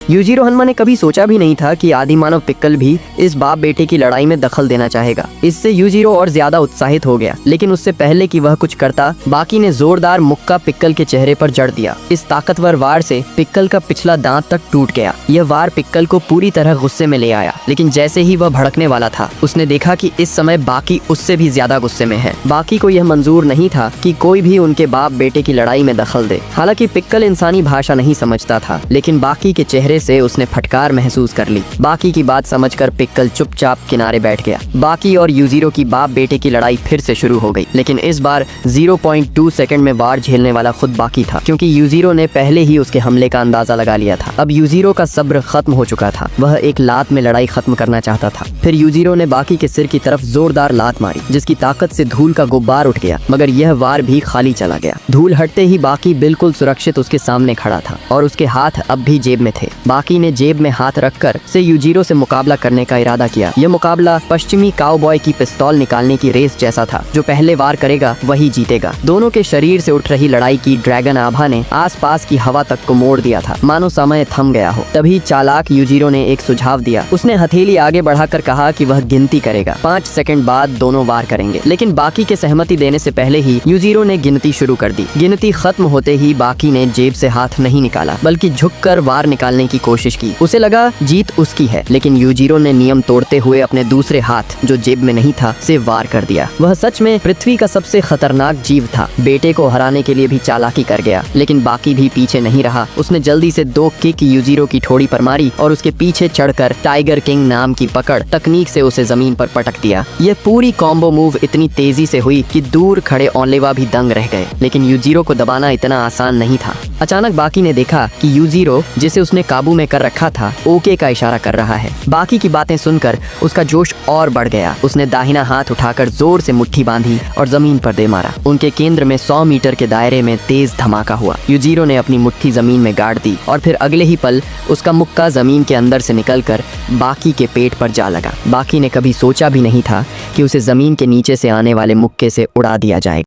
Yujiro Hanuma ने कभी सोचा भी नहीं था कि आदिमानव पिक्कल भी इस बाप बेटे की लड़ाई में दखल देना चाहेगा। इससे यूजिरो और ज्यादा उत्साहित हो गया, लेकिन उससे पहले कि वह कुछ करता, बाकी ने जोरदार मुक्का पिक्कल के चेहरे पर जड़ दिया। इस ताकतवर वार से पिक्कल का पिछला दांत तक टूट गया। यह वार पिक्कल को पूरी तरह गुस्से में ले आया, लेकिन जैसे ही वह भड़कने वाला था, उसने देखा कि इस समय बाकी उससे भी ज्यादा गुस्से में है। बाकी को यह मंजूर नहीं था कि कोई भी उनके बाप बेटे की लड़ाई में दखल दे। हालांकि पिक्कल इंसानी भाषा नहीं समझता था, लेकिन बाकी के चेहरे से उसने फटकार महसूस कर ली। बाकी की बात समझकर पिक्कल चुपचाप किनारे बैठ गया। बाकी और यूजिरो की बाप बेटे की लड़ाई फिर से शुरू हो गई, लेकिन इस बार 0.2 सेकंड में वार झेलने वाला खुद बाकी था, क्योंकि यूजिरो ने पहले ही उसके हमले का अंदाजा लगा लिया था। अब यूजिरो का सब्र खत्म हो चुका था। वह एक लात में लड़ाई खत्म करना चाहता था। फिर यूजिरो ने बाकी के सिर की तरफ जोरदार लात मारी, जिसकी ताकत से धूल का गुब्बार उठ गया, मगर यह वार भी खाली चला गया। धूल हटते ही बाकी बिल्कुल सुरक्षित उसके सामने खड़ा था और उसके हाथ अब भी जेब में थे। बाकी ने जेब में हाथ रखकर से यूजिरो से मुकाबला करने का इरादा किया। यह मुकाबला पश्चिमी काउबॉय की पिस्तौल निकालने की रेस जैसा था। जो पहले वार करेगा वही जीतेगा। दोनों के शरीर से उठ रही लड़ाई की ड्रैगन आभा ने आसपास की हवा तक को मोड़ दिया था, मानो समय थम गया हो। तभी चालाक यूजिरो ने एक सुझाव दिया। उसने हथेली आगे बढ़ाकर कहा कि वह गिनती करेगा। 5 सेकंड बाद दोनों वार करेंगे, लेकिन बाकी के सहमति देने से पहले ही यूजिरो ने गिनती शुरू कर दी। गिनती खत्म होते ही बाकी ने जेब से हाथ नहीं निकाला, बल्कि झुककर वार निकालने की कोशिश की। उसे लगा जीत उसकी है, लेकिन यूजिरो ने नियम तोड़ते हुए अपने दूसरे हाथ, जो जेब में नहीं था, से वार कर दिया। वह सच में पृथ्वी का सबसे खतरनाक जीव था। बेटे को हराने के लिए भी चालाकी कर गया, लेकिन बाकी भी पीछे नहीं रहा। उसने जल्दी से 2 किक यूजिरो की ठोड़ी पर मारी और उसके पीछे चढ़कर टाइगर किंग नाम की पकड़ तकनीक से उसे जमीन पर पटक दिया। यह पूरी कॉम्बो मूव इतनी तेजी से हुई कि दूर खड़े ऑनलेवा भी दंग रह गए, लेकिन यूजिरो को दबाना इतना आसान नहीं था। अचानक बाकी ने देखा कि यूजिरो, जिसे उसने काबू में कर रखा था, ओके का इशारा कर रहा है। बाकी की बातें सुनकर उसका जोश और बढ़ गया। उसने दाहिना हाथ उठाकर जोर से मुट्ठी बांधी और जमीन पर दे मारा। उनके केंद्र में 100 मीटर के दायरे में तेज धमाका हुआ। यूजिरो ने अपनी मुट्ठी जमीन में गाड़ दी और फिर अगले ही पल उसका मुक्का जमीन के अंदर से निकलकर बाकी के पेट पर जा लगा। बाकी ने कभी सोचा भी नहीं था कि उसे जमीन के नीचे से आने वाले मुक्के से उड़ा दिया जाएगा।